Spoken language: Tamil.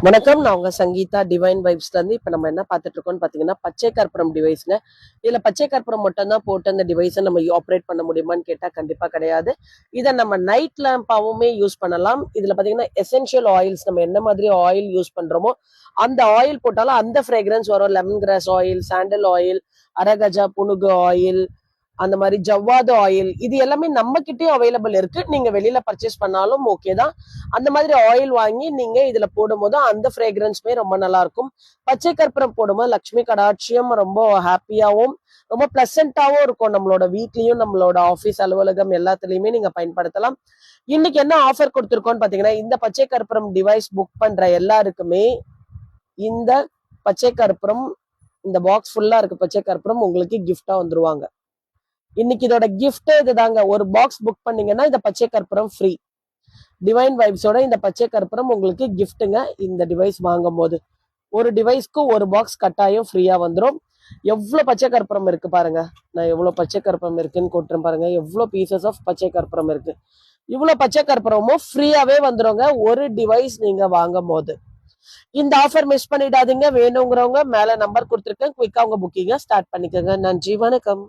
வணக்கம். நான் உங்க சங்கீதா டிவைன் வைப்ஸ்ல இருந்து இப்ப நம்ம என்ன பார்த்துட்டு இருக்கோம்னு பாத்தீங்கன்னா பச்சை கற்பூரம் டிவைஸ்ங்க. இதுல பச்சை கற்பூரம் மட்டும் தான் போட்டு அந்த டிவைஸை நம்ம ஆப்ரேட் பண்ண முடியுமான்னு கேட்டா கண்டிப்பா கிடையாது. இதை நம்ம நைட் லேம்பாவுமே யூஸ் பண்ணலாம். இதுல பாத்தீங்கன்னா எசென்ஷியல் ஆயில்ஸ் நம்ம என்ன மாதிரி ஆயில் யூஸ் பண்றோமோ அந்த ஆயில் போட்டாலும் அந்த ஃப்ரேக்ரன்ஸ் வரும். Lemon grass oil, sandal oil, அரகஜா புனுகு ஆயில், அந்த மாதிரி ஜவ்வாது ஆயில், இது எல்லாமே நம்ம கிட்டயும் அவைலபிள் இருக்கு. நீங்க வெளியில பர்ச்சேஸ் பண்ணாலும் ஓகே தான். அந்த மாதிரி ஆயில் வாங்கி நீங்க இதுல போடும்போது அந்த ஃப்ரேக்ரன்ஸ்மே ரொம்ப நல்லா இருக்கும். பச்சை கற்பூரம் போடும்போது லட்சுமி கடாட்சியம் ரொம்ப ஹாப்பியாவும் ரொம்ப பிளசண்டாவும் இருக்கும். நம்மளோட வீட்லயும் நம்மளோட ஆபீஸ் அலுவலகம் எல்லாத்துலயுமே நீங்க பயன்படுத்தலாம். இன்னைக்கு என்ன ஆஃபர் கொடுத்துருக்கோம்னு பாத்தீங்கன்னா, இந்த பச்சை கற்பூரம் டிவைஸ் புக் பண்ற எல்லாருக்குமே இந்த பச்சை கற்பூரம், இந்த பாக்ஸ் ஃபுல்லா இருக்கு பச்சை கற்பூரம் உங்களுக்கு கிஃப்டா வந்துருவாங்க. இன்னைக்கு இதோட கிஃப்ட் இதுதாங்க. ஒரு பாக்ஸ் புக் பண்ணீங்கன்னா இந்த பச்சை கற்பூரம் ஃப்ரீ. டிவைன் வைப்ஸோட இந்த பச்சை கற்பூரம் உங்களுக்கு கிஃப்ட்டுங்க. இந்த டிவைஸ் வாங்கும் போது ஒரு டிவைஸ்க்கு ஒரு பாக்ஸ் கட்டாயம் ஃப்ரீயா வந்துடும். எவ்வளவு பச்சை கற்பூரம் இருக்கு பாருங்க. நான் எவ்வளவு பச்சை கற்பூரம் இருக்குன்னு கொட்டுறேன் பாருங்க. எவ்வளவு பீசஸ் ஆஃப் பச்சை கற்பூரம் இருக்கு. இவ்வளவு பச்சை கற்பூரமும் ஃப்ரீயாவே வந்துருங்க ஒரு டிவைஸ் நீங்க வாங்கும் போது. இந்த ஆஃபர் மிஸ் பண்ணிடாதீங்க. வேணுங்கிறவங்க மேல நம்பர் கொடுத்துருக்கேன், குயிக்கா உங்க புக்கிங்க ஸ்டார்ட் பண்ணிக்கோங்க. நன்றி, வணக்கம்.